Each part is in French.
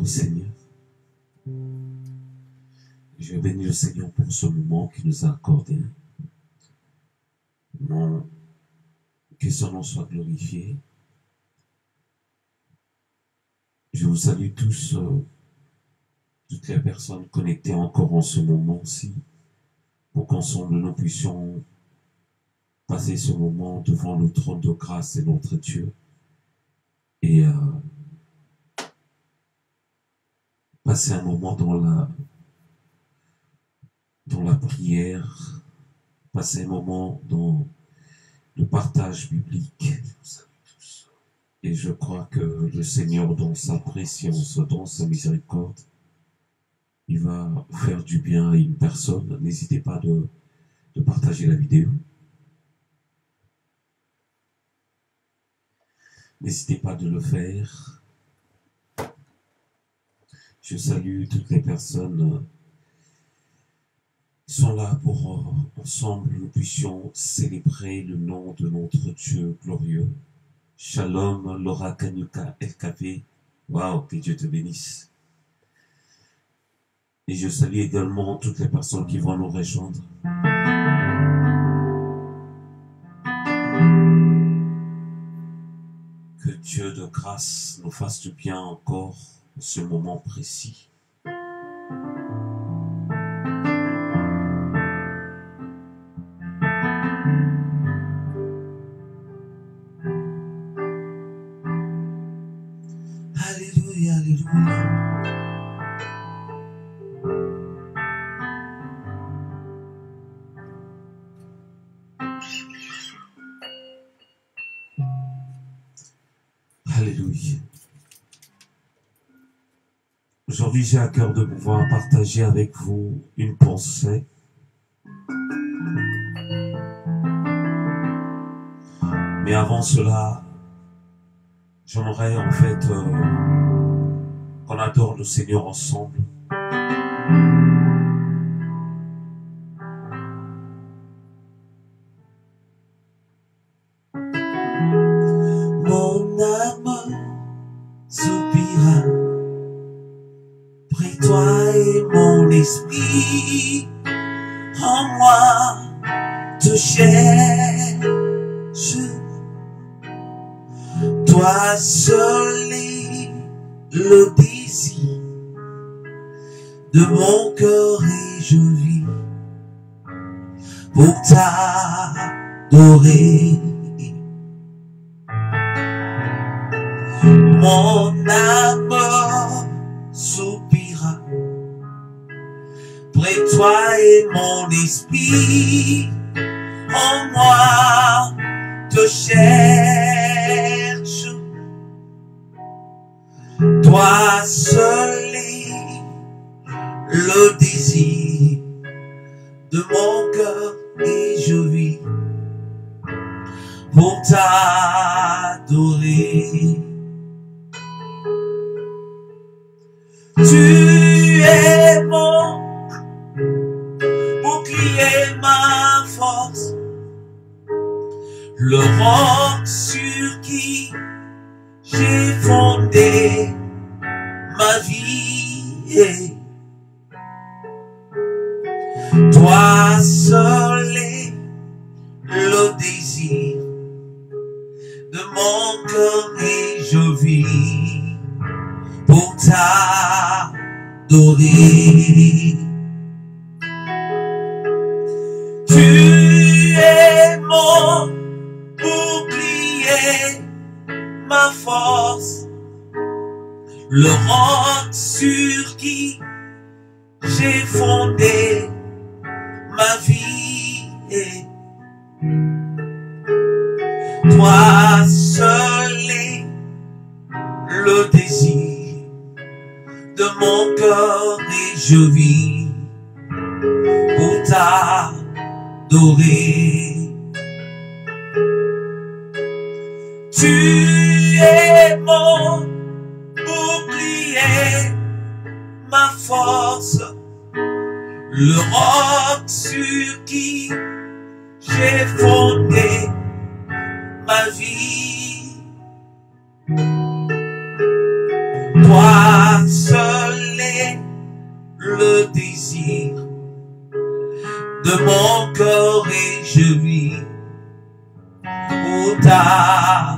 au Seigneur. Je bénis le Seigneur pour ce moment qu'il nous a accordé. Non, que son nom soit glorifié. Je vous salue tous, toutes les personnes connectées encore en ce moment-ci, pour qu'ensemble nous puissions passer ce moment devant le trône de grâce de notre Dieu et passer un moment dans la prière, passer un moment dans le partage biblique. Et je crois que le Seigneur, dans sa préscience, dans sa miséricorde, il va faire du bien à une personne. N'hésitez pas de partager la vidéo. N'hésitez pas de le faire. Je salue toutes les personnes qui sont là pour ensemble nous puissions célébrer le nom de notre Dieu glorieux. Shalom, Laura Kanyuka, LKV. Waouh, que Dieu te bénisse. Et je salue également toutes les personnes qui vont nous rejoindre. Que Dieu de grâce nous fasse du bien encore en ce moment précis. Alléluia, alléluia. Alléluia. Aujourd'hui, j'ai à cœur de pouvoir partager avec vous une pensée. Mais avant cela, j'aimerais en fait qu'on adore le Seigneur ensemble. Mon âme soupira, près toi et mon esprit en moi te cherche. Toi seul est le désir de mon cœur et je vis pour t'adorer. Mon âme soupira, près de toi et mon esprit en moi te cherche. Toi seul est le désir de mon cœur et je vis pour t'adorer. Tu es mon bouclier, ma force, le roc sur qui j'ai fondé ma vie. Toi seul est le désir de mon cœur et je vis pour t'adorer. Tu es mon bouclier, ma force, le roc sur qui j'ai fondé ma vie. Toi seul est le désir de mon cœur et je vis pour t'adorer. Tu es mon bouclier, ma force, le roc sur qui j'ai fondé ma vie. Toi seul de mon corps et je vis pour t'adorer.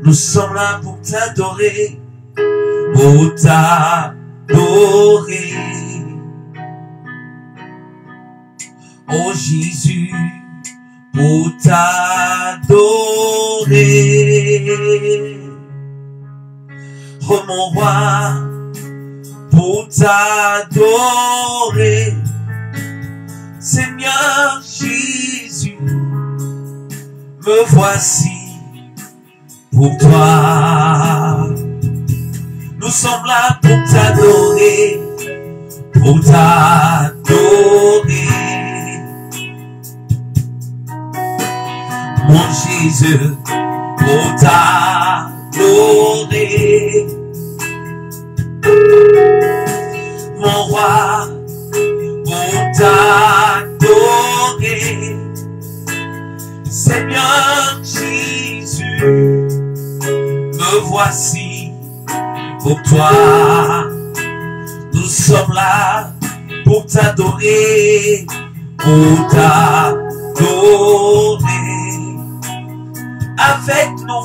Nous sommes là pour t'adorer, pour t'adorer. Oh Jésus, pour t'adorer. Oh mon roi, pour t'adorer. Seigneur Jésus, me voici pour toi. Nous sommes là pour t'adorer, pour t'adorer. Mon Jésus, pour t'adorer. Mon roi, pour t'adorer. Seigneur Jésus, me voici pour toi. Nous sommes là pour t'adorer, pour t'adorer. Avec nos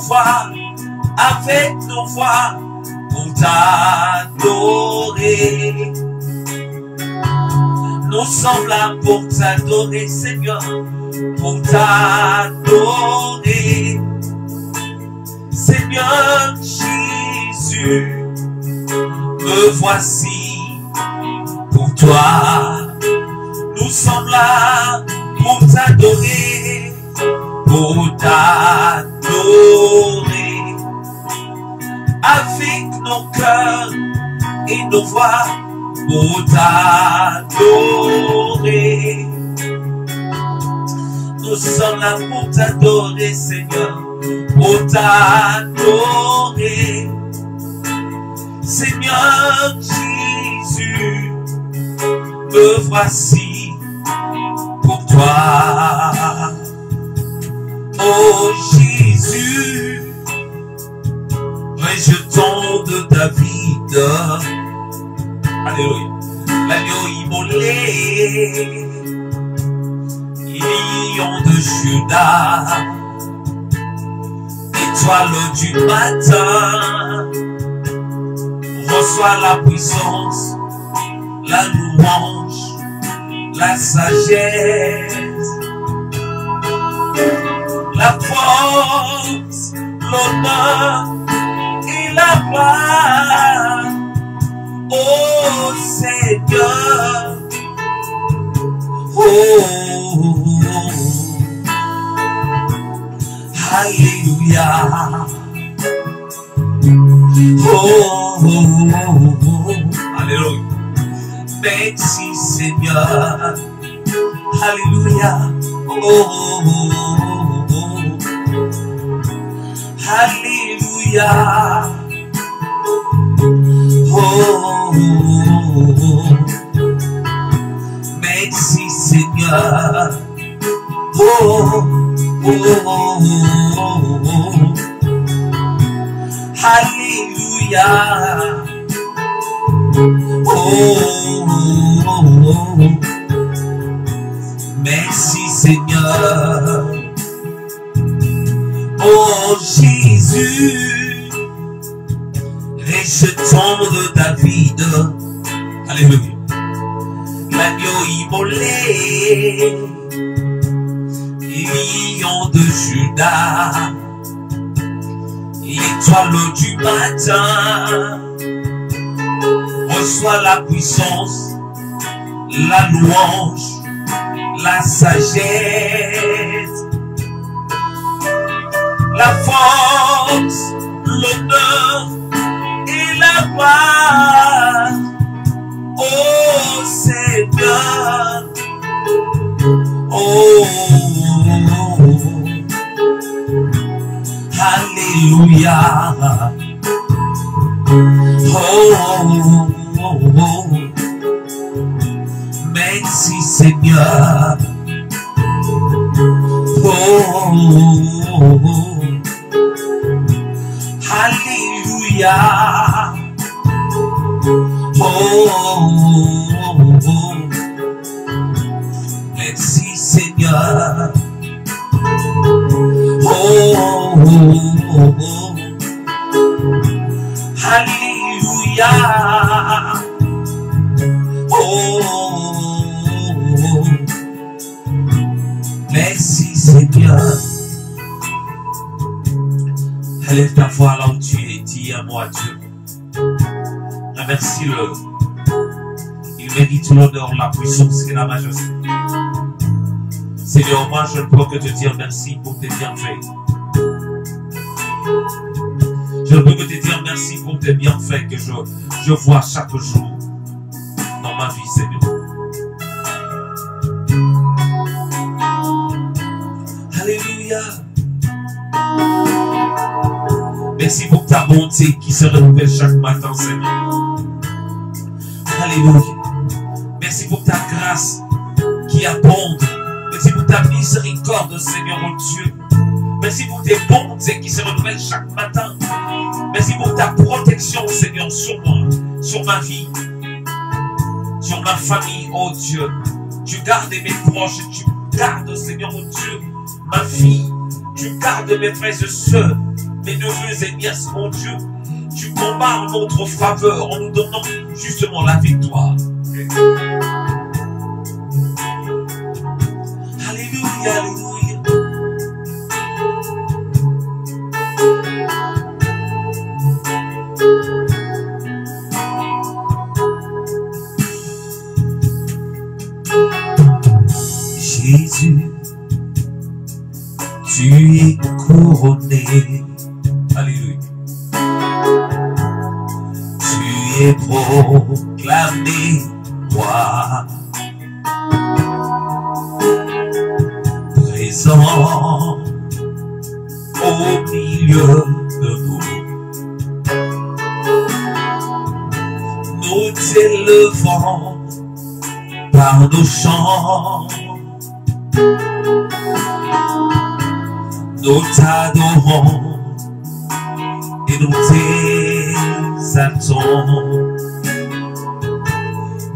voix, pour t'adorer. Nous sommes là pour t'adorer, Seigneur, pour t'adorer. Seigneur Jésus, me voici pour toi. Nous sommes là pour t'adorer, pour t'adorer. Avec nos cœurs et nos voix, pour t'adorer. Nous sommes là pour t'adorer, Seigneur, pour t'adorer. Seigneur Jésus, me voici pour toi. Oh Jésus, rejetons de David, alléluia, l'agneau immolé, lion de Juda, étoile du matin, reçois la puissance, la louange, la sagesse, la force, l'honneur et la gloire. Oh Seigneur, oh, alléluia, oh, alléluia, merci Seigneur, alléluia, oh, alléluia. Oh, merci Seigneur. Oh, alléluia. Oh, merci Seigneur. Oh Jésus, rejetons de David, alléluia, l'agneau immolé, lion de Juda, l'étoile du matin, reçois la puissance, la louange, la sagesse, la force, l'honneur et la gloire. Oh Seigneur, oh, alléluia, oh, merci Seigneur, oh, alléluia, oh, Seigneur. Élève ta voix là où tu es, dis un mot à Dieu. Remercie-le. Il mérite l'honneur, la puissance et la majesté. Seigneur, moi je ne peux que te dire merci pour tes bienfaits. Je ne peux que te dire merci pour tes bienfaits que je vois chaque jour dans ma vie, Seigneur. Alléluia. Merci pour ta bonté qui se renouvelle chaque matin, Seigneur. Alléluia. Merci pour ta grâce qui abonde. Merci pour ta miséricorde, Seigneur mon Dieu. Merci pour tes bontés qui se renouvellent chaque matin. Merci pour ta protection, Seigneur, sur moi, sur ma vie, sur ma famille, oh Dieu. Tu gardes mes proches, tu gardes, Seigneur mon Dieu, ma fille. Tu gardes mes frères et sœurs, mes neveux et nièces, mon Dieu. Tu combats en notre faveur en nous donnant justement la victoire. Alléluia, alléluia. Jésus, tu es couronné. Alléluia. Tu es proclamé roi. Présent au milieu de nous. Nous t'élevons par nos chants. Nous t'adorons et nous t'exaltons.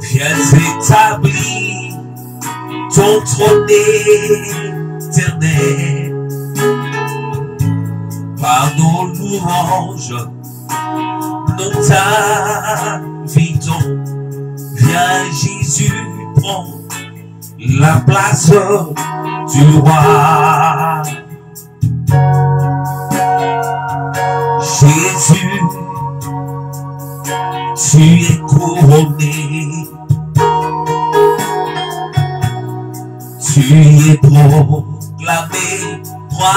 Viens établir ton trône éternel. Par nos louanges, nous t'invitons. Viens Jésus, prends la place du roi. Jésus, tu es couronné. Tu es proclamé roi.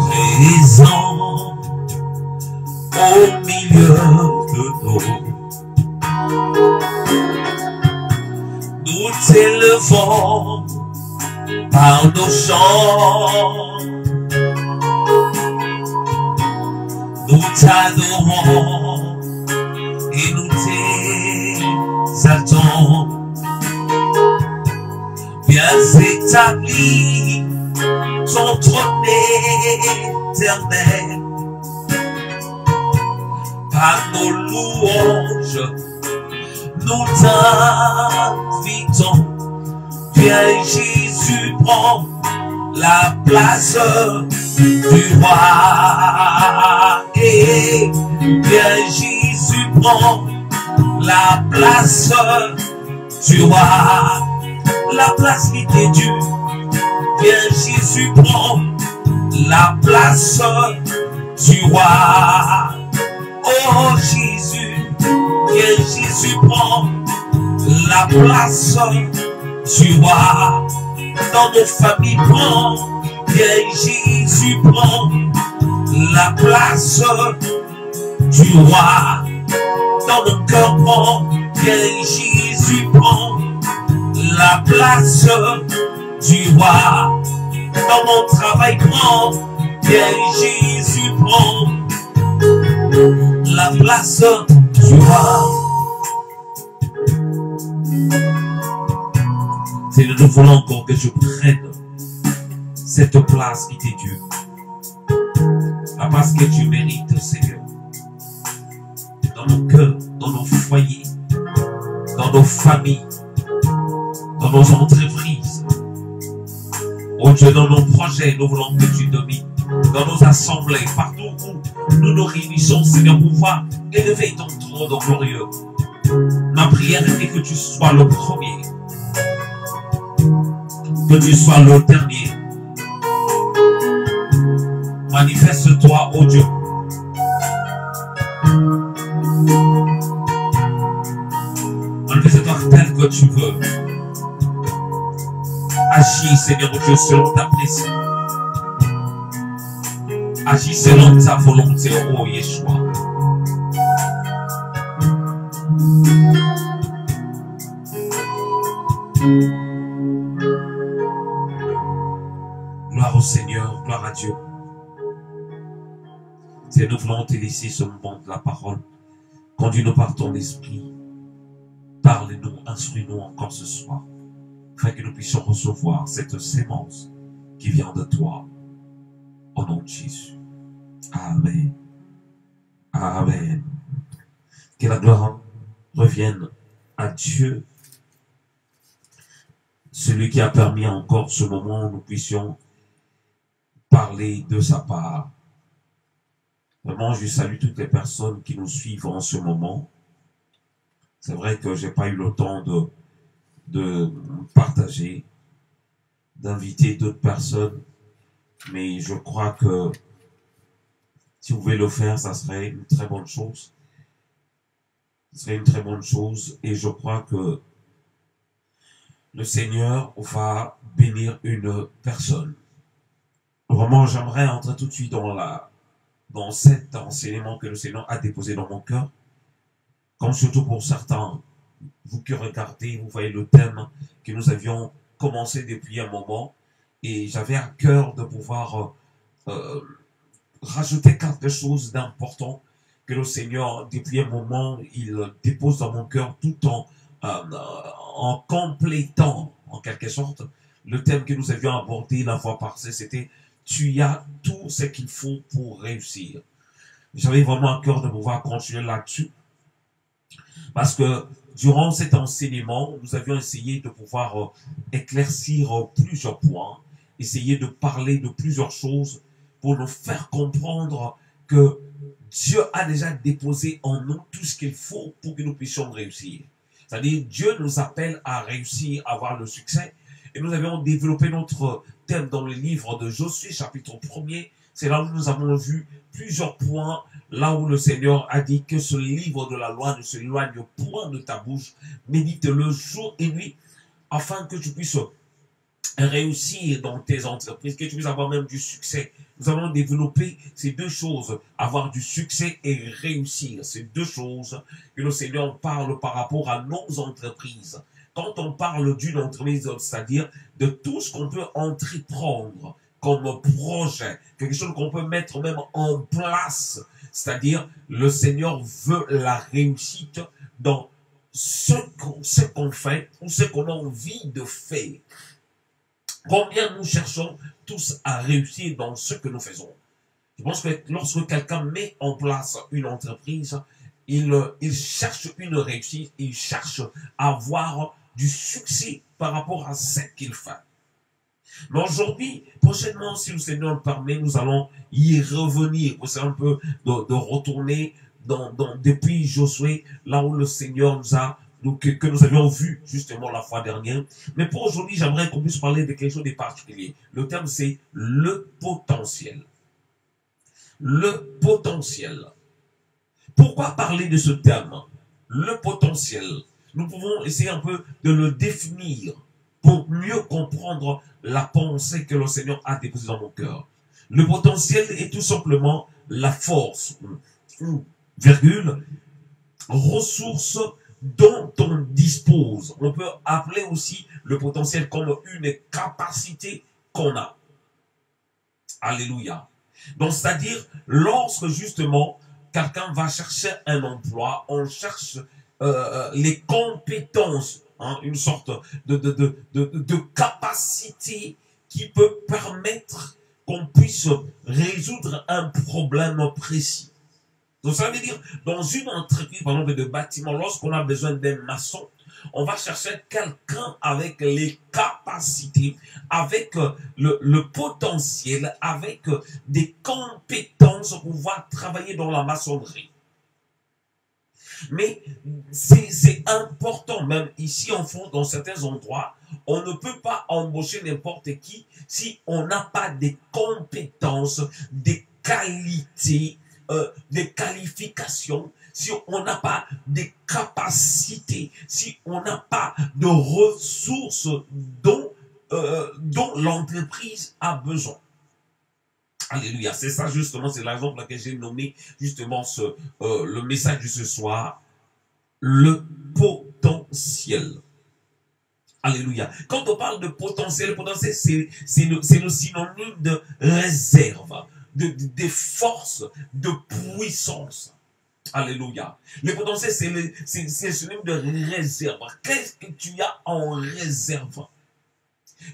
Présent au milieu de nous. Nous t'élevons par nos chants. Nous t'adorons et nous t'exaltons. Viens établir ton trône éternel. Par nos louanges, nous t'invitons. Viens Jésus, prends la place du roi. Et viens Jésus, prends la place du roi. La place qui t'est due. Viens Jésus, prends la place du roi. Oh Jésus, viens Jésus, prends la place du roi. Dans nos familles, prends, viens Jésus, prends la place du roi. Dans nos cœurs, prends, viens Jésus, prends la place du roi. Dans mon travail, prends, viens Jésus, prends la place du roi. Seigneur, nous voulons encore que je prenne cette place qui t'est due. La place que tu mérites, Seigneur. Dans nos cœurs, dans nos foyers, dans nos familles, dans nos entreprises. Oh Dieu, dans nos projets, nous voulons que tu domines. Dans nos assemblées, partout où nous nous réunissons, Seigneur, pour pouvoir élever ton trône glorieux. Ma prière est que tu sois le premier. Que tu sois le dernier. Manifeste-toi, ô Dieu. Manifeste-toi tel que tu veux. Agis, Seigneur Dieu, selon ta pression. Agis selon ta volonté, ô Yeshua. Gloire au Seigneur, gloire à Dieu. C'est nous voulons te laisser ce moment de la parole. Conduis-nous par ton esprit. Parle-nous, instruis-nous encore ce soir, afin que nous puissions recevoir cette sémence qui vient de toi. Au nom de Jésus. Amen. Amen. Que la gloire revienne à Dieu, celui qui a permis encore ce moment où nous puissions parler de sa part. Vraiment, je salue toutes les personnes qui nous suivent en ce moment. C'est vrai que je n'ai pas eu le temps de partager, d'inviter d'autres personnes, mais je crois que si vous pouvez le faire, ça serait une très bonne chose. Ce serait une très bonne chose et je crois que le Seigneur va bénir une personne. Vraiment, j'aimerais entrer tout de suite dans cet enseignement que le Seigneur a déposé dans mon cœur. Comme surtout pour certains, vous qui regardez, vous voyez le thème que nous avions commencé depuis un moment. Et j'avais à cœur de pouvoir rajouter quelque chose d'important que le Seigneur, depuis un moment, il dépose dans mon cœur tout en complétant, en quelque sorte, le thème que nous avions abordé la fois passée, c'était « Tu as tout ce qu'il faut pour réussir ». J'avais vraiment à cœur de pouvoir continuer là-dessus. Parce que durant cet enseignement, nous avions essayé de pouvoir éclaircir plusieurs points, essayer de parler de plusieurs choses pour nous faire comprendre que Dieu a déjà déposé en nous tout ce qu'il faut pour que nous puissions réussir. C'est-à-dire, Dieu nous appelle à réussir, à avoir le succès. Et nous avions développé notre thème dans le livre de Josué, chapitre 1er. C'est là où nous avons vu plusieurs points, là où le Seigneur a dit que ce livre de la loi ne s'éloigne point de ta bouche. Médite-le jour et nuit, afin que tu puisses réussir dans tes entreprises, que tu puisses avoir même du succès. Nous allons développer ces deux choses, avoir du succès et réussir. Ces deux choses que le Seigneur parle par rapport à nos entreprises. Quand on parle d'une entreprise, c'est-à-dire de tout ce qu'on peut entreprendre comme projet, quelque chose qu'on peut mettre même en place, c'est-à-dire le Seigneur veut la réussite dans ce qu'on fait ou ce qu'on a envie de faire. Combien nous cherchons tous à réussir dans ce que nous faisons? Je pense que lorsque quelqu'un met en place une entreprise, il cherche une réussite, il cherche à avoir du succès par rapport à ce qu'il fait. Mais aujourd'hui, prochainement, si le Seigneur le permet, nous allons y revenir. C'est un peu de retourner depuis Josué, là où le Seigneur nous a, que nous avions vu justement la fois dernière. Mais pour aujourd'hui, j'aimerais qu'on puisse parler de quelque chose de particulier. Le terme, c'est le potentiel. Le potentiel. Pourquoi parler de ce terme? Le potentiel. Nous pouvons essayer un peu de le définir pour mieux comprendre la pensée que le Seigneur a déposée dans mon cœur. Le potentiel est tout simplement la force, virgule, ressource dont on dispose. On peut appeler aussi le potentiel comme une capacité qu'on a. Alléluia. Donc, c'est-à-dire, lorsque justement, quelqu'un va chercher un emploi, on cherche les compétences, hein, une sorte de capacité qui peut permettre qu'on puisse résoudre un problème précis. Donc ça veut dire, dans une entreprise, par exemple, de bâtiment, lorsqu'on a besoin d'un maçon, on va chercher quelqu'un avec les capacités, avec le potentiel, avec des compétences pour pouvoir travailler dans la maçonnerie. Mais c'est important, même ici en France, dans certains endroits, on ne peut pas embaucher n'importe qui si on n'a pas des compétences, des qualités, des qualifications, si on n'a pas des capacités, si on n'a pas de ressources dont l'entreprise a besoin. Alléluia, c'est ça justement, c'est la raison pour laquelle j'ai nommé justement le message de ce soir, le potentiel. Alléluia. Quand on parle de potentiel, c'est le synonyme de réserve, de force, de puissance. Alléluia. Le potentiel, c'est le synonyme de réserve. Qu'est-ce que tu as en réserve?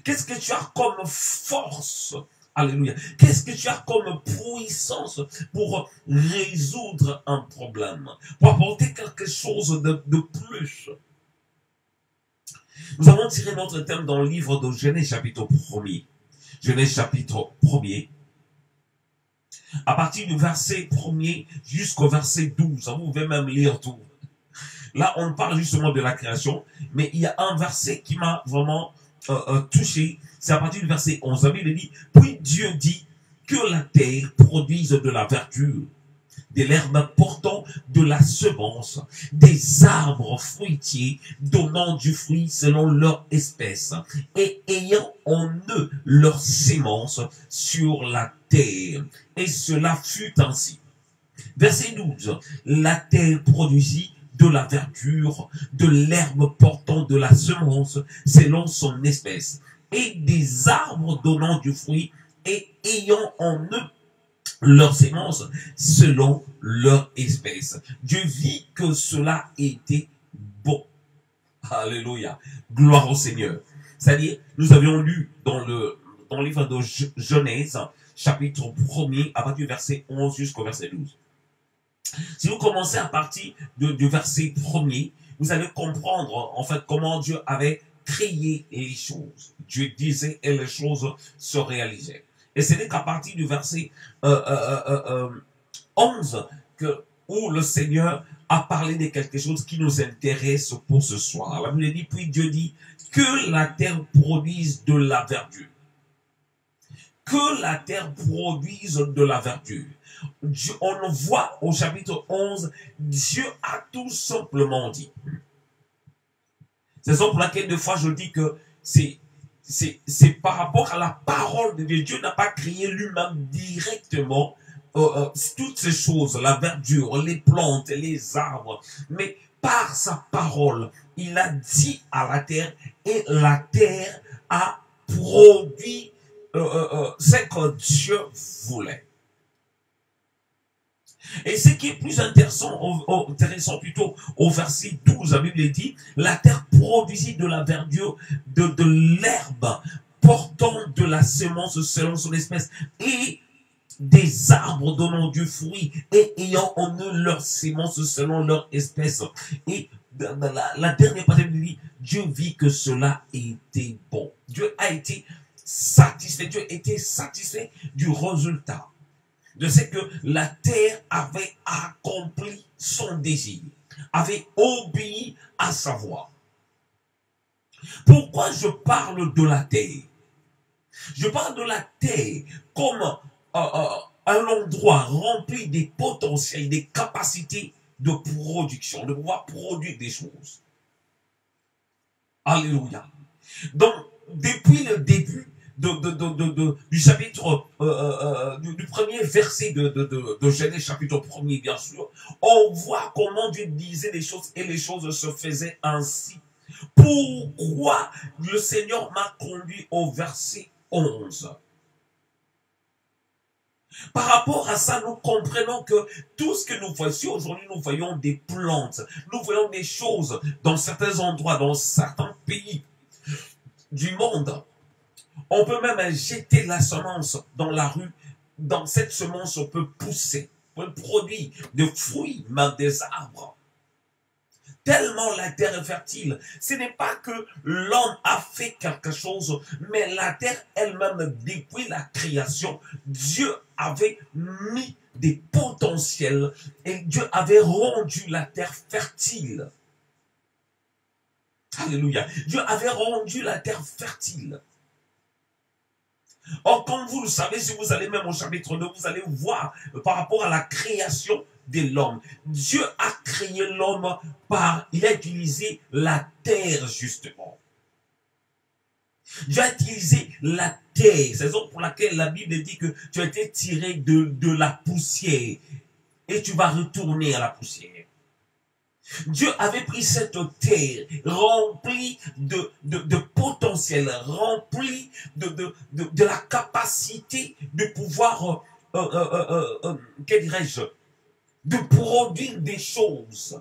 Qu'est-ce que tu as comme force? Alléluia. Qu'est-ce que tu as comme puissance pour résoudre un problème, pour apporter quelque chose de plus? Nous avons tiré notre thème dans le livre de Genèse chapitre 1er. Genèse chapitre 1er. À partir du verset 1er jusqu'au verset 12. Vous pouvez même lire tout. Là, on parle justement de la création, mais il y a un verset qui m'a vraiment touché. C'est à partir du verset 11. La Bible dit, puis Dieu dit que la terre produise de la verdure, de l'herbe portant de la semence, des arbres fruitiers donnant du fruit selon leur espèce, et ayant en eux leur sémence sur la terre. Et cela fut ainsi. Verset 12. La terre produisit de la verdure, de l'herbe portant de la semence selon son espèce, et des arbres donnant du fruit et ayant en eux leur sémence selon leur espèce. Dieu vit que cela était bon. Alléluia. Gloire au Seigneur. C'est-à-dire, nous avions lu dans le livre de Genèse, chapitre 1er, à partir du verset 11 jusqu'au verset 12. Si vous commencez à partir du verset 1er, vous allez comprendre en fait comment Dieu avait créé les choses. Dieu disait et les choses se réalisaient. Et ce n'est qu'à partir du verset 11 où le Seigneur a parlé de quelque chose qui nous intéresse pour ce soir. La Bible dit, puis Dieu dit que la terre produise de la verdure. Que la terre produise de la verdure. On voit au chapitre 11, Dieu a tout simplement dit. C'est ça pour laquelle des fois je dis que c'est par rapport à la parole de Dieu. Dieu n'a pas créé lui-même directement toutes ces choses, la verdure, les plantes, les arbres, mais par sa parole, il a dit à la terre et la terre a produit ce que Dieu voulait. Et ce qui est plus intéressant plutôt au verset 12, la Bible dit, la terre produisit de la verdure, de l'herbe, portant de la semence selon son espèce, et des arbres donnant du fruit, et ayant en eux leur sémence selon leur espèce. Et la dernière partie dit, Dieu vit que cela était bon. Dieu a été satisfait, Dieu était satisfait du résultat, de ce que la terre avait accompli son désir, avait obéi à sa voix. Pourquoi je parle de la terre? Je parle de la terre comme un endroit rempli des potentiels, des capacités de production, de pouvoir produire des choses. Alléluia. Donc, depuis le début du chapitre, du premier verset de Genèse, chapitre 1er, bien sûr, on voit comment Dieu disait les choses et les choses se faisaient ainsi. Pourquoi le Seigneur m'a conduit au verset 11? Par rapport à ça, nous comprenons que tout ce que nous voici aujourd'hui, nous voyons des plantes, nous voyons des choses dans certains endroits, dans certains pays du monde. On peut même jeter la semence dans la rue. Dans cette semence, on peut pousser, on peut produire des fruits, même des arbres. Tellement la terre est fertile. Ce n'est pas que l'homme a fait quelque chose, mais la terre elle-même, depuis la création, Dieu avait mis des potentiels et Dieu avait rendu la terre fertile. Alléluia. Dieu avait rendu la terre fertile. Or, comme vous le savez, si vous allez même au chapitre 2, vous allez voir par rapport à la création de l'homme. Dieu a créé l'homme il a utilisé la terre justement. Dieu a utilisé la terre. C'est la raison pour laquelle la Bible dit que tu as été tiré de la poussière et tu vas retourner à la poussière. Dieu avait pris cette terre remplie de potentiel, remplie de la capacité de pouvoir, que dirais-je, de produire des choses.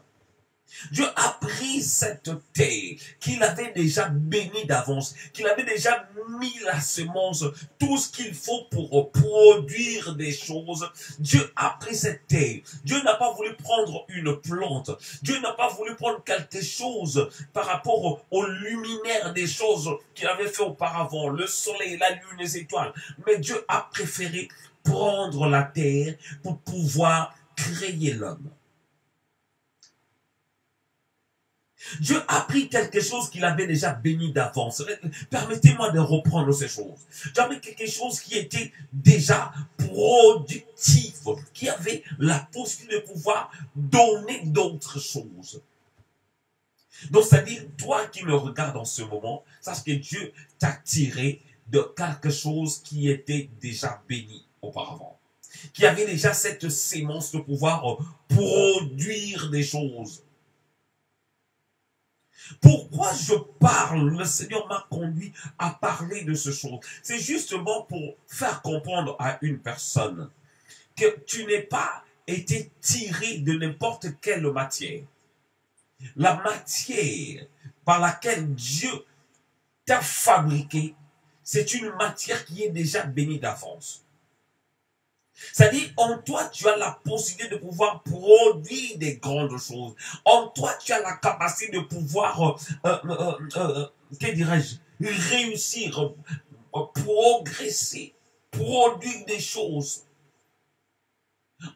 Dieu a pris cette terre qu'il avait déjà bénie d'avance, qu'il avait déjà mis la semence, tout ce qu'il faut pour produire des choses. Dieu a pris cette terre. Dieu n'a pas voulu prendre une plante. Dieu n'a pas voulu prendre quelque chose par rapport au luminaire des choses qu'il avait fait auparavant, le soleil, la lune, les étoiles. Mais Dieu a préféré prendre la terre pour pouvoir créer l'homme. Dieu a pris quelque chose qu'il avait déjà béni d'avance. Permettez-moi de reprendre ces choses. Dieu a pris quelque chose qui était déjà productif, qui avait la possibilité de pouvoir donner d'autres choses. Donc, c'est-à-dire, toi qui me regardes en ce moment, sache que Dieu t'a tiré de quelque chose qui était déjà béni auparavant, qui avait déjà cette sémence de pouvoir produire des choses. Pourquoi je parle? Le Seigneur m'a conduit à parler de ce chose. C'est justement pour faire comprendre à une personne que tu n'es pas été tiré de n'importe quelle matière. La matière par laquelle Dieu t'a fabriqué, c'est une matière qui est déjà bénie d'avance. C'est-à-dire, en toi, tu as la possibilité de pouvoir produire des grandes choses. En toi, tu as la capacité de pouvoir, que dirais-je, réussir, progresser, produire des choses.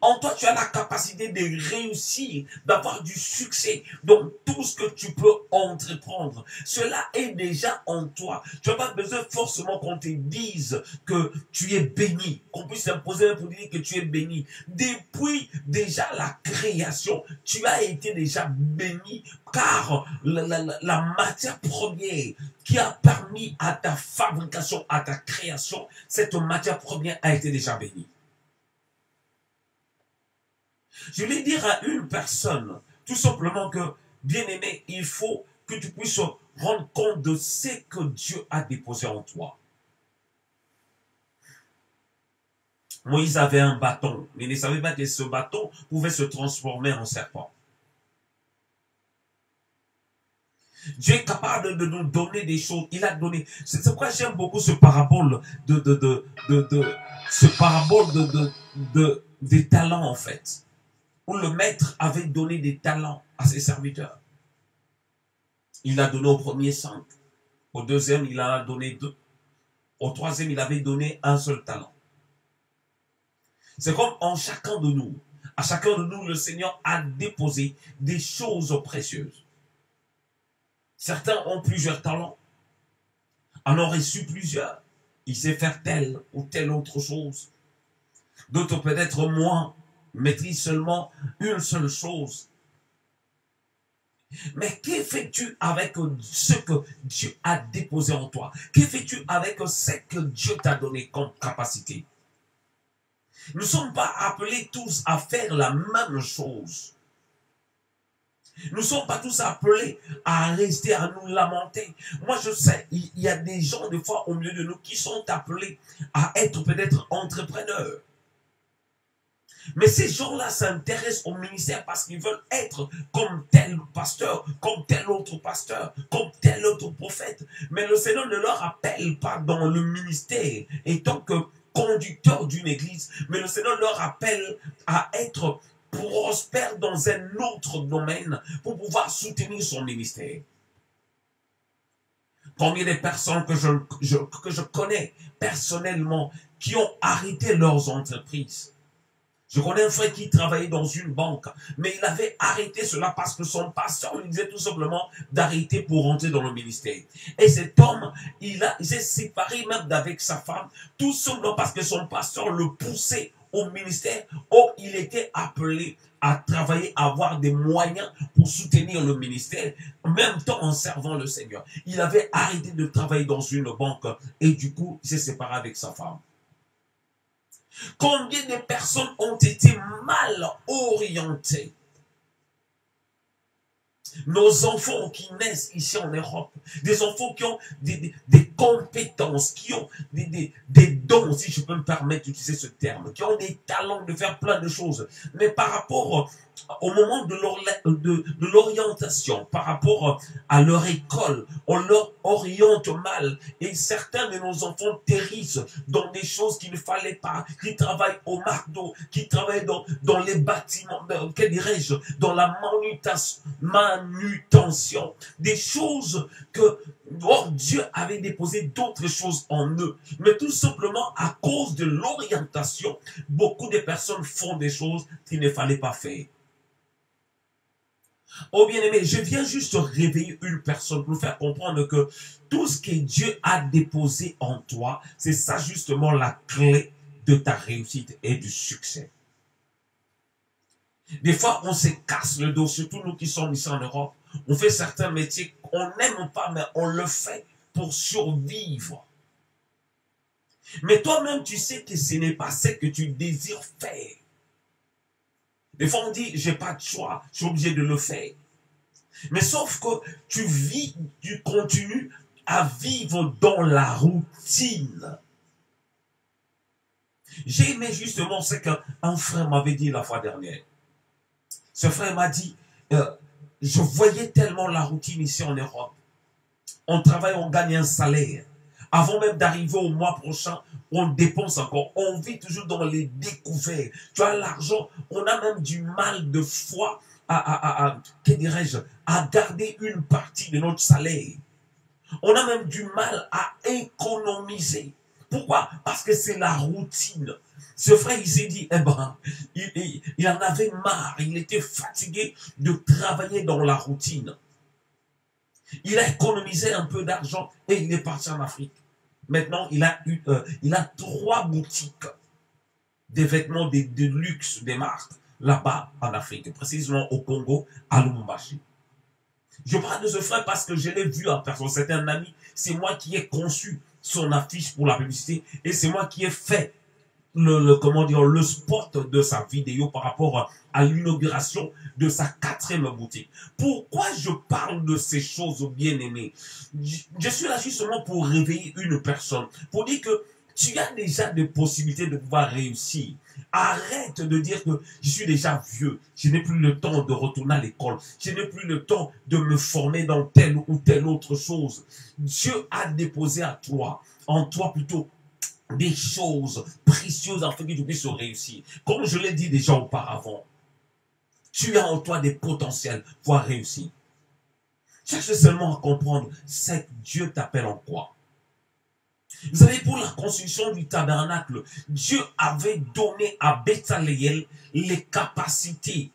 En toi, tu as la capacité de réussir, d'avoir du succès dans tout ce que tu peux entreprendre. Cela est déjà en toi. Tu n'as pas besoin forcément qu'on te dise que tu es béni, qu'on puisse t'imposer pour dire que tu es béni. Depuis déjà la création, tu as été déjà béni car la matière première qui a permis à ta fabrication, à ta création, cette matière première a été déjà bénie. Je vais dire à une personne, tout simplement que, bien-aimé, il faut que tu puisses rendre compte de ce que Dieu a déposé en toi. Moïse avait un bâton, mais il ne savait pas que ce bâton pouvait se transformer en serpent. Dieu est capable de nous donner des choses. Il a donné. C'est pourquoi j'aime beaucoup ce parabole des talents, en fait. Où le maître avait donné des talents à ses serviteurs. Il a donné au premier 5. Au deuxième, il en a donné 2. Au troisième, il avait donné un seul talent. C'est comme en chacun de nous. À chacun de nous, le Seigneur a déposé des choses précieuses. Certains ont plusieurs talents. En ont reçu plusieurs. Il sait faire telle ou telle autre chose. D'autres peut-être moins maîtrisent seulement une seule chose. Mais que fais-tu avec ce que Dieu a déposé en toi? Que fais-tu avec ce que Dieu t'a donné comme capacité? Nous ne sommes pas appelés tous à faire la même chose. Nous ne sommes pas tous appelés à rester, à nous lamenter. Moi, je sais, il y a des gens, des fois, au milieu de nous, qui sont appelés à être peut-être entrepreneurs. Mais ces gens-là s'intéressent au ministère parce qu'ils veulent être comme tel pasteur, comme tel autre pasteur, comme tel autre prophète. Mais le Seigneur ne leur appelle pas dans le ministère étant que conducteur d'une église. Mais le Seigneur leur appelle à être prospère dans un autre domaine pour pouvoir soutenir son ministère. Combien de personnes que je connais personnellement qui ont arrêté leurs entreprises Je connais un frère qui travaillait dans une banque, mais il avait arrêté cela parce que son pasteur lui disait tout simplement d'arrêter pour rentrer dans le ministère. Et cet homme, il s'est séparé même d'avec sa femme, tout simplement parce que son pasteur le poussait au ministère. Or, il était appelé à travailler, à avoir des moyens pour soutenir le ministère, en même temps en servant le Seigneur. Il avait arrêté de travailler dans une banque et du coup, il s'est séparé avec sa femme. Combien de personnes ont été mal orientées? Nos enfants qui naissent ici en Europe, des enfants qui ont des compétences, qui ont des dons, si je peux me permettre d'utiliser ce terme, qui ont des talents de faire plein de choses. Mais par rapport au moment de l'orientation, par rapport à leur école, on leur oriente mal. Et certains de nos enfants périssent dans des choses qu'il ne fallait pas, qui travaillent au McDo, qui travaillent dans les bâtiments, que dirais-je, dans la manutention, des choses que Dieu avait déposé d'autres choses en eux. Mais tout simplement à cause de l'orientation, beaucoup de personnes font des choses qu'il ne fallait pas faire. Oh bien-aimé, je viens juste réveiller une personne pour faire comprendre que tout ce que Dieu a déposé en toi, c'est ça justement la clé de ta réussite et du succès. Des fois, on se casse le dos, surtout nous qui sommes ici en Europe. On fait certains métiers qu'on n'aime pas, mais on le fait pour survivre. Mais toi-même, tu sais que ce n'est pas ce que tu désires faire. Des fois, on dit, j'ai pas de choix, je suis obligé de le faire. Mais sauf que tu continues à vivre dans la routine. J'ai aimé justement ce qu'un frère m'avait dit la fois dernière. Ce frère m'a dit, je voyais tellement la routine ici en Europe. On travaille, on gagne un salaire. Avant même d'arriver au mois prochain, on dépense encore. On vit toujours dans les découvertes. Tu as l'argent, on a même du mal de foi que dirais-je, à garder une partie de notre salaire. On a même du mal à économiser. Pourquoi? Parce que c'est la routine. Ce frère, il s'est dit, eh ben, il en avait marre, il était fatigué de travailler dans la routine. Il a économisé un peu d'argent et il est parti en Afrique. Maintenant, il a 3 boutiques des vêtements de luxe, des marques, là-bas en Afrique, précisément au Congo, à Lubumbashi. Je parle de ce frère parce que je l'ai vu en personne. C'est un ami, c'est moi qui ai conçu son affiche pour la publicité et c'est moi qui ai fait le spot de sa vidéo par rapport à l'inauguration de sa 4e boutique. Pourquoi je parle de ces choses, bien-aimées? Je suis là justement pour réveiller une personne, pour dire que tu as déjà des possibilités de pouvoir réussir. Arrête de dire que je suis déjà vieux, je n'ai plus le temps de retourner à l'école, je n'ai plus le temps de me former dans telle ou telle autre chose. Dieu a déposé en toi plutôt, des choses précieuses afin que tu puisses réussir. Comme je l'ai dit déjà auparavant, tu as en toi des potentiels pour réussir. Cherche seulement à comprendre, c'est que Dieu t'appelle en quoi. Vous savez, pour la construction du tabernacle, Dieu avait donné à Béthaleel les capacités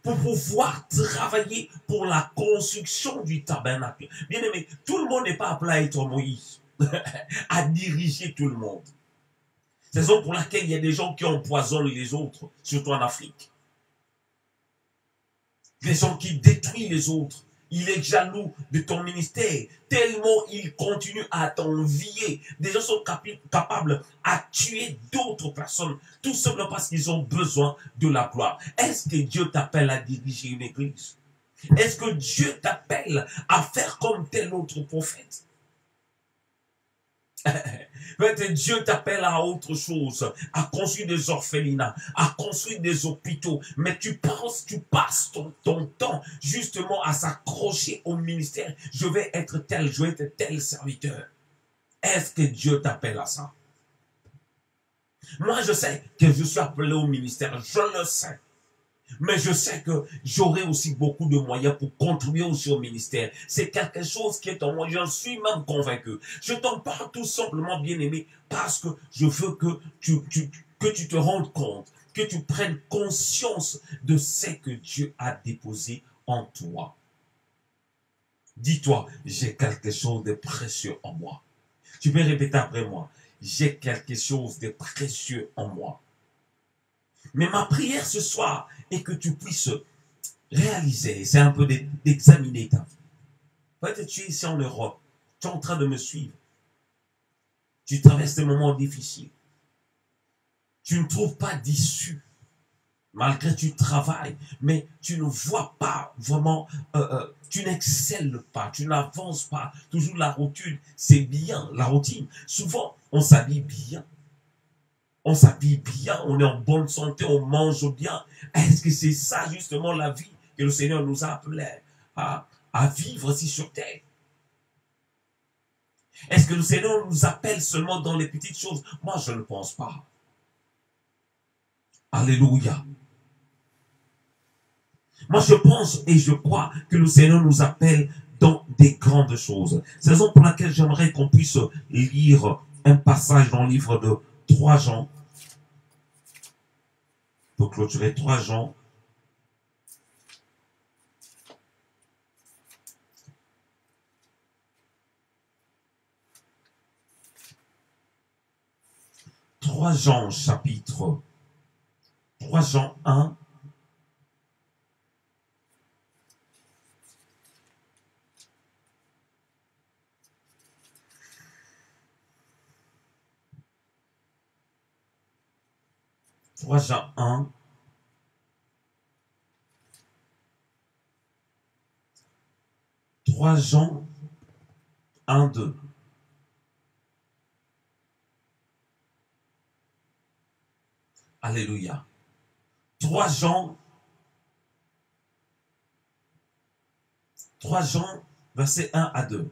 pour pouvoir travailler pour la construction du tabernacle. Bien aimé, tout le monde n'est pas appelé à être Moïse, à diriger tout le monde. C'est la raison pour laquelle il y a des gens qui empoisonnent les autres, surtout en Afrique. Des gens qui détruisent les autres. Il est jaloux de ton ministère, tellement il continue à t'envier. Des gens sont capables à tuer d'autres personnes, tout simplement parce qu'ils ont besoin de la gloire. Est-ce que Dieu t'appelle à diriger une église? Est-ce que Dieu t'appelle à faire comme tel autre prophète? Peut-être Dieu t'appelle à autre chose, à construire des orphelinats, à construire des hôpitaux, mais tu passes ton temps justement à s'accrocher au ministère. Je vais être tel serviteur. Est-ce que Dieu t'appelle à ça? Moi, je sais que je suis appelé au ministère, je le sais. Mais je sais que j'aurai aussi beaucoup de moyens pour contribuer aussi au ministère. C'est quelque chose qui est en moi. J'en suis même convaincu. Je t'en parle tout simplement, bien-aimé, parce que je veux que tu te rendes compte que tu prennes conscience de ce que Dieu a déposé en toi. Dis-toi, j'ai quelque chose de précieux en moi. Tu peux répéter après moi. J'ai quelque chose de précieux en moi. Mais ma prière ce soir est que tu puisses réaliser, c'est un peu d'examiner ta vie. Peut-être que tu es ici en Europe, tu es en train de me suivre. Tu traverses des moments difficiles. Tu ne trouves pas d'issue. Malgré que tu travailles, mais tu ne vois pas vraiment, tu n'excelles pas, tu n'avances pas. Toujours la routine, c'est bien, la routine. Souvent, on s'habille bien. On s'habille bien, on est en bonne santé, on mange bien. Est-ce que c'est ça justement la vie que le Seigneur nous a appelés à vivre ici sur terre? Est-ce que le Seigneur nous appelle seulement dans les petites choses? Moi, je ne pense pas. Alléluia. Moi, je pense et je crois que le Seigneur nous appelle dans des grandes choses. C'est la raison pour laquelle j'aimerais qu'on puisse lire un passage dans le livre de 3 Jean. Pour clôturer 3 Jean. Chapitre 3 Jean 1. Jean 1. 3 Jean 1, 2. Alléluia. 3 Jean, verset 1 à 2.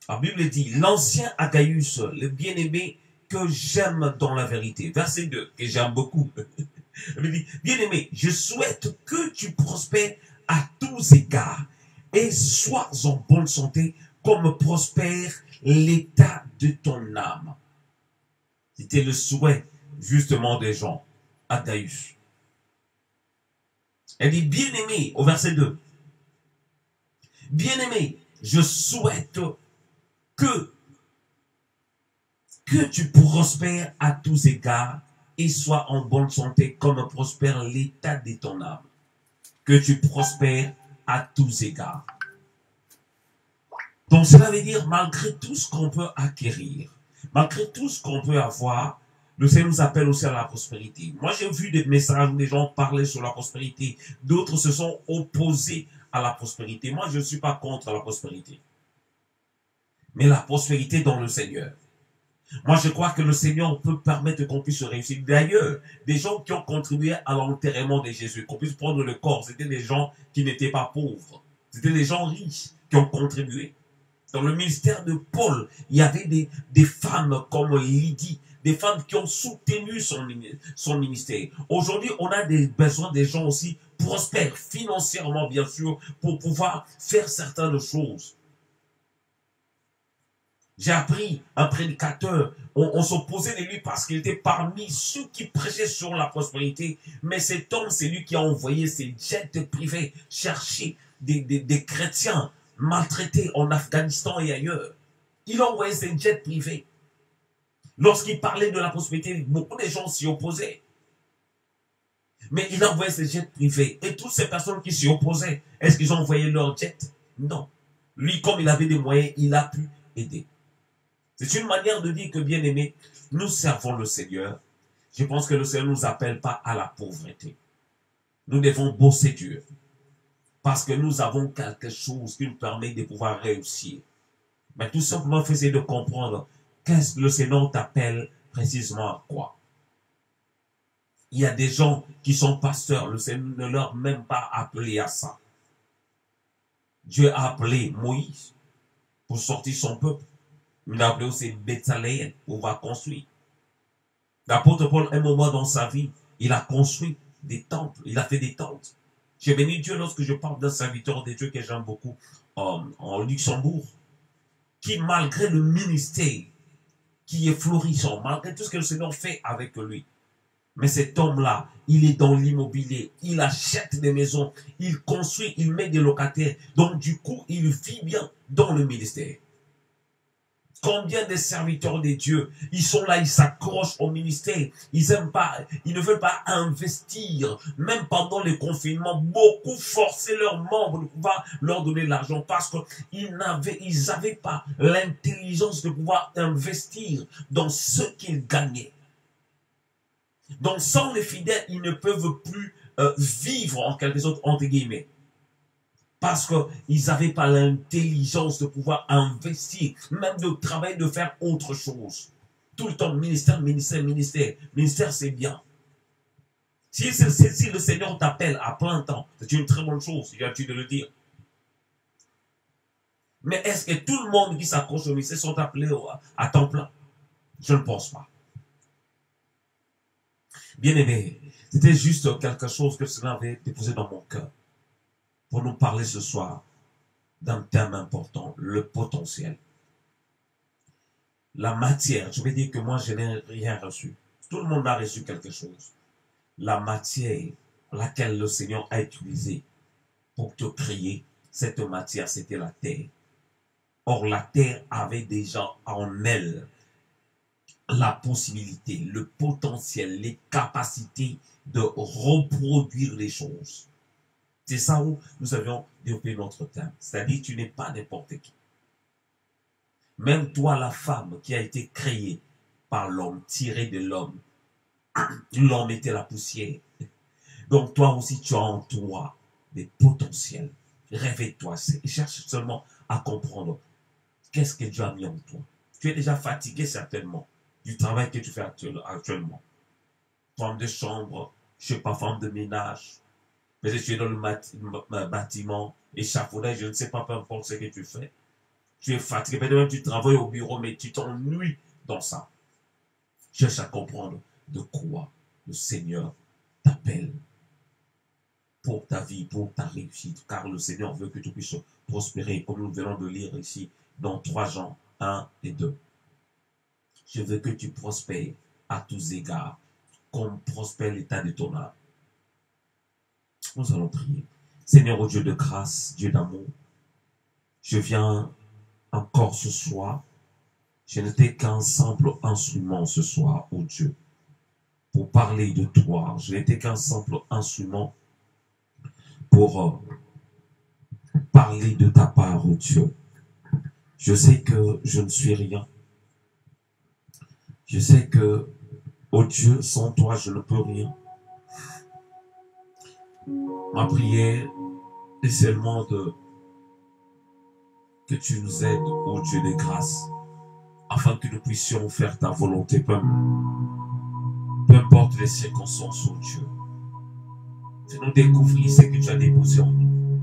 La Bible dit, l'ancien Agaius, le bien-aimé que j'aime dans la vérité. Verset 2, que j'aime beaucoup. Il dit, bien-aimé, je souhaite que tu prospères à tous égards et sois en bonne santé comme prospère l'état de ton âme. C'était le souhait justement des gens. Agaius. Elle dit, bien-aimé, au verset 2. Bien-aimé, je souhaite que tu prospères à tous égards et sois en bonne santé comme prospère l'état de ton âme. Que tu prospères à tous égards. Donc cela veut dire, malgré tout ce qu'on peut acquérir, malgré tout ce qu'on peut avoir, le Seigneur nous appelle aussi à la prospérité. Moi, j'ai vu des messages où des gens parlaient sur la prospérité. D'autres se sont opposés à la prospérité. Moi, je ne suis pas contre la prospérité. Mais la prospérité dans le Seigneur. Moi, je crois que le Seigneur peut permettre qu'on puisse réussir. D'ailleurs, des gens qui ont contribué à l'enterrement de Jésus, qu'on puisse prendre le corps, c'était des gens qui n'étaient pas pauvres. C'était des gens riches qui ont contribué. Dans le ministère de Paul, il y avait des femmes comme Lydie, des femmes qui ont soutenu son ministère. Aujourd'hui, on a besoin des gens aussi prospères, financièrement bien sûr, pour pouvoir faire certaines choses. J'ai appris un prédicateur, on s'opposait de lui parce qu'il était parmi ceux qui prêchaient sur la prospérité. Mais cet homme, c'est lui qui a envoyé ses jets privés chercher des chrétiens maltraités en Afghanistan et ailleurs. Il a envoyé ses jets privés. Lorsqu'il parlait de la prospérité, beaucoup de gens s'y opposaient. Mais il a envoyé ses jets privés. Et toutes ces personnes qui s'y opposaient, est-ce qu'ils ont envoyé leurs jets? Non. Lui, comme il avait des moyens, il a pu aider. C'est une manière de dire que, bien aimé, nous servons le Seigneur. Je pense que le Seigneur ne nous appelle pas à la pauvreté. Nous devons bosser dur. Parce que nous avons quelque chose qui nous permet de pouvoir réussir. Mais tout simplement, il faut essayer de comprendre qu'est-ce que le Seigneur t'appelle précisément à quoi. Il y a des gens qui sont pasteurs. Le Seigneur ne leur a même pas appelé à ça. Dieu a appelé Moïse pour sortir son peuple. Il a appelé aussi Béthaléen pour pouvoir construire. L'apôtre Paul, un moment dans sa vie, il a construit des temples. Il a fait des tentes. J'ai béni Dieu lorsque je parle d'un serviteur de Dieu que j'aime beaucoup en Luxembourg, qui malgré le ministère qui est florissant, malgré tout ce que le Seigneur fait avec lui, Mais cet homme-là, il est dans l'immobilier, il achète des maisons, il construit, il met des locataires. Donc du coup, il vit bien dans le ministère. Combien de serviteurs de Dieu, ils sont là, ils s'accrochent au ministère, ils aiment pas, ils ne veulent pas investir, même pendant les confinements, beaucoup forçaient leurs membres de pouvoir leur donner l'argent parce qu'ils n'avaient pas l'intelligence de pouvoir investir dans ce qu'ils gagnaient. Donc sans les fidèles, ils ne peuvent plus vivre en quelque sorte, entre guillemets. Parce qu'ils n'avaient pas l'intelligence de pouvoir investir, même de travailler, de faire autre chose. Tout le temps, ministère, ministère, ministère. Ministère, c'est bien. Si le Seigneur t'appelle à plein temps, c'est une très bonne chose, il a tu de le dire. Mais est-ce que tout le monde qui s'accroche au ministère sont appelés à temps plein? Je ne pense pas. Bien aimé, c'était juste quelque chose que le Seigneur avait déposé dans mon cœur pour nous parler ce soir d'un thème important, le potentiel. La matière, je vais dire que moi je n'ai rien reçu. Tout le monde a reçu quelque chose. La matière, laquelle le Seigneur a utilisée pour te créer, cette matière, c'était la terre. Or, la terre avait déjà en elle la possibilité, le potentiel, les capacités de reproduire les choses. C'est ça où nous avions développé notre thème. C'est-à-dire, tu n'es pas n'importe qui. Même toi, la femme qui a été créée par l'homme, tirée de l'homme, l'homme était la poussière. Donc, toi aussi, tu as en toi des potentiels. Réveille-toi. Cherche seulement à comprendre qu'est-ce que Dieu a mis en toi. Tu es déjà fatigué certainement du travail que tu fais actuellement. Femme de chambre, je ne sais pas, femme de ménage. Peut-être que tu es dans le bâtiment, échafaudage, je ne sais pas, peu importe ce que tu fais. Tu es fatigué, peut-être même tu travailles au bureau, mais tu t'ennuies dans ça. Cherche à comprendre de quoi le Seigneur t'appelle pour ta vie, pour ta réussite, car le Seigneur veut que tu puisses prospérer, comme nous venons de lire ici dans 3 Jean 1 et 2. Je veux que tu prospères à tous égards, comme prospère l'état de ton âme. Nous allons prier. Seigneur, ô Dieu de grâce, Dieu d'amour, je viens encore ce soir. Je n'étais qu'un simple instrument ce soir, ô Dieu, pour parler de toi. Je n'étais qu'un simple instrument pour parler de ta part, ô Dieu. Je sais que je ne suis rien. Je sais que, ô Dieu, sans toi, je ne peux rien. Ma prière est seulement que tu nous aides, ô Dieu de grâce, afin que nous puissions faire ta volonté, peu importe les circonstances, ô Dieu. Fais-nous découvrir ce que tu as déposé en nous.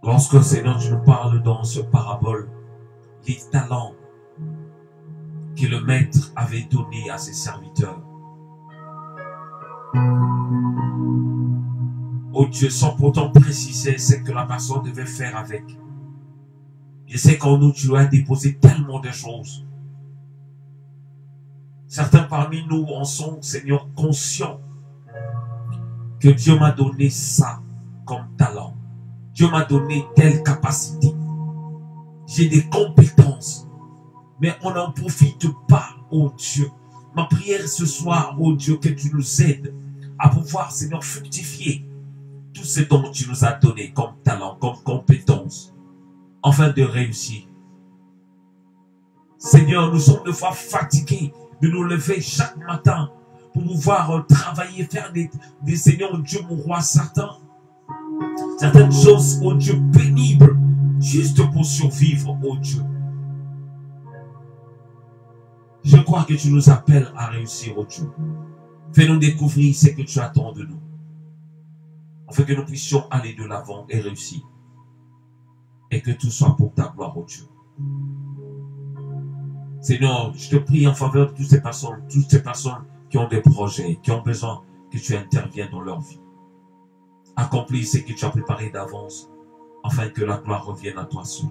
Lorsque, Seigneur, tu nous parles dans ce parabole, les talents que le maître avait donnés à ses serviteurs. Oh Dieu, sans pourtant préciser ce que la personne devait faire avec. Je sais qu'en nous, tu as déposé tellement de choses. Certains parmi nous en sont, Seigneur, conscients que Dieu m'a donné ça comme talent. Dieu m'a donné telle capacité. J'ai des compétences. Mais on n'en profite pas, oh Dieu. Ma prière ce soir, oh Dieu, que tu nous aides à pouvoir, Seigneur, fructifier tout ce dont tu nous as donné comme talent, comme compétence, afin de réussir. Seigneur, nous sommes des fois fatigués de nous lever chaque matin pour pouvoir travailler, faire des Seigneur, Dieu, mon roi, certaines choses, oh Dieu, pénibles, juste pour survivre, oh Dieu. Je crois que tu nous appelles à réussir, oh Dieu. Fais-nous découvrir ce que tu attends de nous, afin que nous puissions aller de l'avant et réussir. Et que tout soit pour ta gloire, oh Dieu. Seigneur, je te prie en faveur de toutes ces personnes qui ont des projets, qui ont besoin que tu interviennes dans leur vie. Accomplis ce que tu as préparé d'avance, afin que la gloire revienne à toi seul.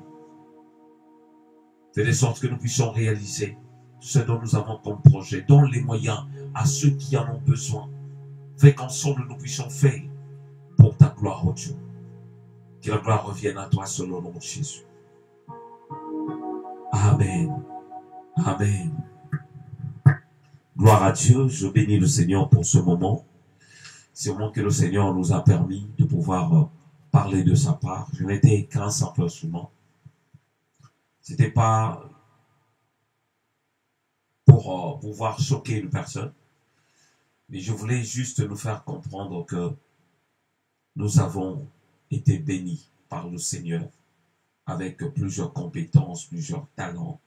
Fais de sorte que nous puissions réaliser ce dont nous avons comme projet. Donne les moyens à ceux qui en ont besoin. Fais qu'ensemble nous puissions faire pour ta gloire, oh Dieu. Que la gloire revienne à toi selon le nom de Jésus. Amen. Amen. Gloire à Dieu. Je bénis le Seigneur pour ce moment. C'est au moment que le Seigneur nous a permis de pouvoir parler de sa part. Je n'étais qu'un simple instrument. C'était pas pour pouvoir choquer une personne, mais je voulais juste nous faire comprendre que nous avons été bénis par le Seigneur avec plusieurs compétences, plusieurs talents,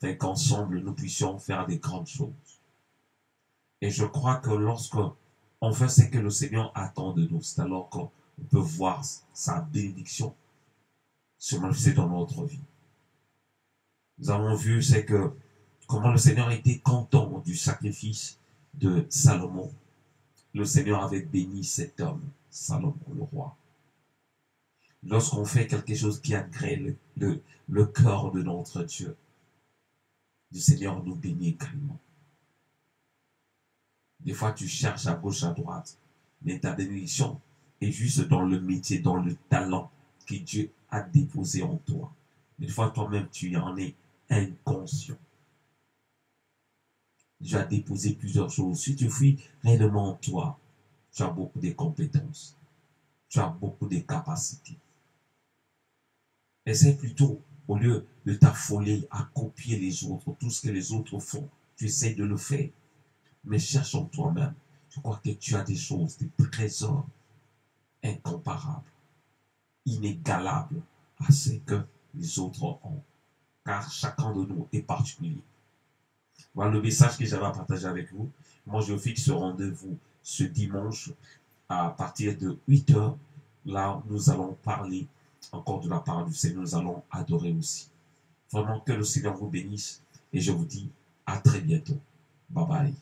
afin qu'ensemble nous puissions faire des grandes choses. Et je crois que lorsque on fait ce que le Seigneur attend de nous, c'est alors qu'on peut voir sa bénédiction se manifester dans notre vie. Nous avons vu c'est que comment le Seigneur était content du sacrifice de Salomon. Le Seigneur avait béni cet homme, Salomon, le roi. Lorsqu'on fait quelque chose qui agrée le cœur de notre Dieu, le Seigneur nous bénit également. Des fois, tu cherches à gauche, à droite, mais ta bénédiction est juste dans le métier, dans le talent que Dieu a déposé en toi. Des fois, toi-même, tu en es inconscient. Dieu a déposé plusieurs choses. Si tu fuis réellement en toi, tu as beaucoup de compétences. Tu as beaucoup de capacités. Essaie plutôt, au lieu de t'affoler à copier les autres, tout ce que les autres font, tu essaies de le faire. Mais cherche en toi-même. Je crois que tu as des choses, des trésors incomparables, inégalables à ce que les autres ont. Car chacun de nous est particulier. Voilà le message que j'avais à partager avec vous. Moi, je fixe ce rendez-vous ce dimanche à partir de 8h. Là, nous allons parler encore de la parole du Seigneur. Nous allons adorer aussi. Vraiment que le Seigneur vous bénisse. Et je vous dis à très bientôt. Bye bye.